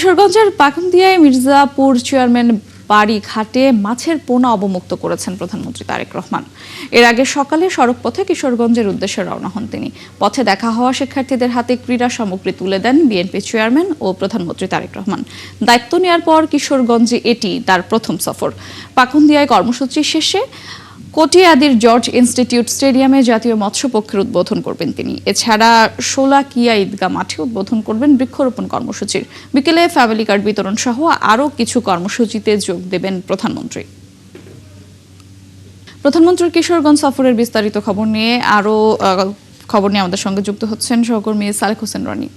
কিশোরগঞ্জের পাকুন্দিয়ায় মির্জাপুর চেয়ারম্যান বাড়ি ঘাটে মাছের পোনা অবমুক্ত করেছেন প্রধানমন্ত্রী তারেক রহমান। এর আগে সকালে সড়কপথে কিশোরগঞ্জের উদ্দেশ্যে রওনা হন তিনি। পথে দেখা হওয়া শিক্ষার্থীদের হাতে ক্রীড়া সামগ্রী তুলে দেন বিএনপি চেয়ারম্যান ও প্রধানমন্ত্রী তারেক রহমান। দায়িত্ব নেওয়ার পর কিশোরগঞ্জে এটি তার প্রথম সফর। পাকুন্দিয়ায় কর্মসূচি শেষে কটিয়াদির জর্জ ইনস্টিটিউট স্টেডিয়ামে জাতীয় মৎস্য পক্ষের উদ্বোধন করবেন তিনি। এছাড়া শোলাকিয়া ঈদগাহ মাঠে উদ্বোধন করবেন বৃক্ষরোপণ কর্মসূচির। বিকেলে ফ্যামিলি কার্ড বিতরণ সহ আরও কিছু কর্মসূচিতে যোগ দেবেন প্রধানমন্ত্রী। প্রধানমন্ত্রীর কিশোরগঞ্জ সফরের বিস্তারিত খবর নিয়ে আমাদের সঙ্গে যুক্ত হচ্ছেন সহকর্মী সালেক হোসেন রনি।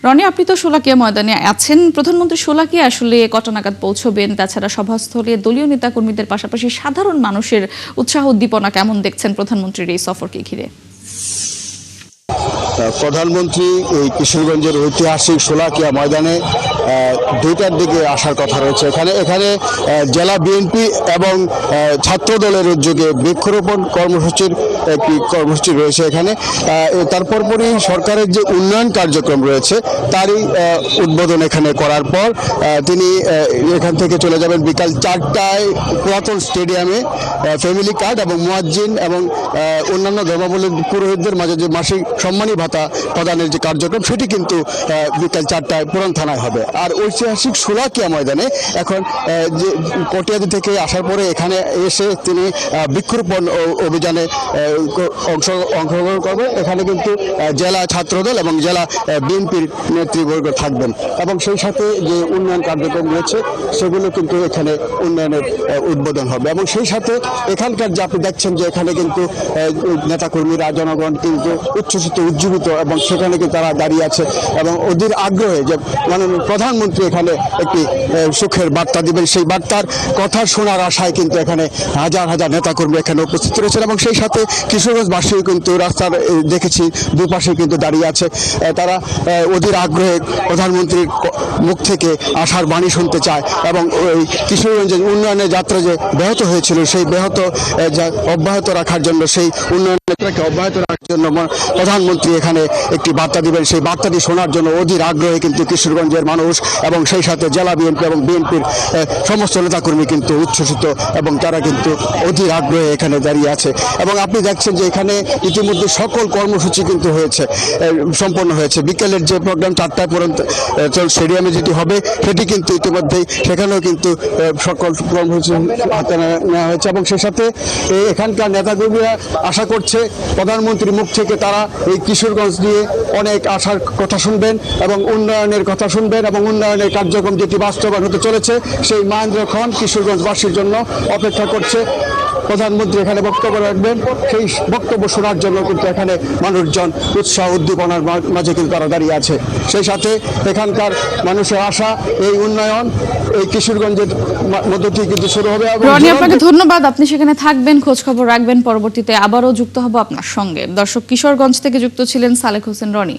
রনি, আপনি তো শোলাকিয়া ময়দানে আছেন। প্রধানমন্ত্রী শোলাকিয়া আসলে কটা নাগাদ পৌঁছবেন? তাছাড়া সভাস্থলে দলীয় নেতাকর্মীদের পাশাপাশি সাধারণ মানুষের উৎসাহ উদ্দীপনা কেমন দেখছেন প্রধানমন্ত্রীর এই সফরকে ঘিরে? প্রধানমন্ত্রী এই কিশোরগঞ্জের ঐতিহাসিক শোলাকিয়া ময়দানে 2টার দিকে আসার কথা রয়েছে। এখানে জেলা বিএনপি এবং ছাত্র দলের উদ্যোগে বৃক্ষরোপণ কর্মসূচির একটি কর্মসূচি রয়েছে এখানে। তারপরই সরকারের যে উন্নয়ন কার্যক্রম রয়েছে তারই উদ্বোধন এখানে করার পর তিনি এখান থেকে চলে যাবেন বিকাল 4টায় পুরাতন স্টেডিয়ামে ফ্যামিলি কার্ড এবং মুয়াজ্জিন এবং অন্যান্য ধর্মাবলম্বী পুরোহিতদের মাঝে যে মাসিক সম্মানী ভাতা প্রদানের যে কার্যক্রম সেটি কিন্তু বিকাল 4টায় পুরান থানায় হবে। আর ঐতিহাসিক শোলাকিয়া ময়দানে এখন যে কটিয়াদি থেকে আসার পরে এখানে এসে তিনি বৃক্ষরোপণ অভিযানে অংশগ্রহণ করবেন। এখানে কিন্তু জেলা ছাত্রদল এবং জেলা বিএনপির নেতৃবর্গ থাকবেন এবং সেই সাথে যে উন্নয়ন কার্যক্রম রয়েছে সেগুলো কিন্তু এখানে উন্নয়নের উদ্বোধন হবে। এবং সেই সাথে এখানকার যে আপনি দেখছেন যে এখানে কিন্তু নেতাকর্মীরা জনগণ কিন্তু উচ্ছ্বসিত উজ্জীবিত এবং সেখানে কিন্তু তারা দাঁড়িয়ে আছে এবং অধীর আগ্রহে যে মাননীয় প্রধানমন্ত্রী এখানে একটি সুখের বার্তা দিবেন, সেই বার্তার কথা শোনার আশায় কিন্তু এখানে হাজার হাজার নেতাকর্মী এখানে উপস্থিত রয়েছেন। এবং সেই সাথে কিশোরগঞ্জবাসীও কিন্তু রাস্তার দেখেছি দুপাশে কিন্তু দাঁড়িয়ে আছে। তারা অধীর আগ্রহে প্রধানমন্ত্রীর মুখ থেকে আশার বাণী শুনতে চায় এবং ওই কিশোরগঞ্জের উন্নয়নের যাত্রা যে ব্যাহত হয়েছিল সেই অব্যাহত রাখার জন্য, সেই উন্নয়ন যাত্রাকে অব্যাহত রাখার জন্য প্রধানমন্ত্রী এখানে একটি বার্তা দিবেন। সেই বার্তাটি শোনার জন্য অধীর আগ্রহে কিন্তু কিশোরগঞ্জের মানুষ এবং সেই সাথে জেলা বিএনপি এবং বিএনপির সমস্ত নেতাকর্মী কিন্তু উচ্ছ্বসিত এবং তারা কিন্তু অধীর আগ্রহে এখানে দাঁড়িয়ে আছে। এবং আপনি দেখছেন যে এখানে ইতিমধ্যে সকল কর্মসূচি কিন্তু সম্পন্ন হয়েছে। বিকেলের যে প্রোগ্রাম 4টায় পর্যন্ত স্টেডিয়ামে যেটি হবে সেটি কিন্তু ইতিমধ্যেই সেখানেও কিন্তু সকল কর্মসূচি হাতে নেওয়া হয়েছে। এবং সেই সাথে এখানকার নেতাকর্মীরা আশা করছে প্রধানমন্ত্রীর মুখ থেকে তারা এই কিশোরগঞ্জ নিয়ে অনেক আশার কথা শুনবেন এবং উন্নয়নের কথা শুনবেন এবং উন্নয়নের কার্যক্রম যেটি বাস্তবায়ন হতে চলেছে সেই মাহেন্দ্রক্ষণ কিশোরগঞ্জবাসীর জন্য অপেক্ষা করছে। প্রধানমন্ত্রী এখানে বক্তব্য রাখবেন, সেই বক্তব্য শোনার জন্য কিন্তু এখানে মানুষজন উৎসাহ উদ্দীপনার মাঝে কিন্তু তারা দাঁড়িয়ে আছে। সেই সাথে এখানকার মানুষের আশা এই উন্নয়ন এই কিশোরগঞ্জের মধ্য দিয়ে কিন্তু শুরু হবে। রনি, আপনাকে ধন্যবাদ। আপনি সেখানে থাকবেন, খোঁজ খবর রাখবেন। পরবর্তীতে আবারও যুক্ত হব আপনার সঙ্গে। দর্শক, কিশোরগঞ্জ থেকে যুক্ত ছিলেন সালেক হোসেন রনি।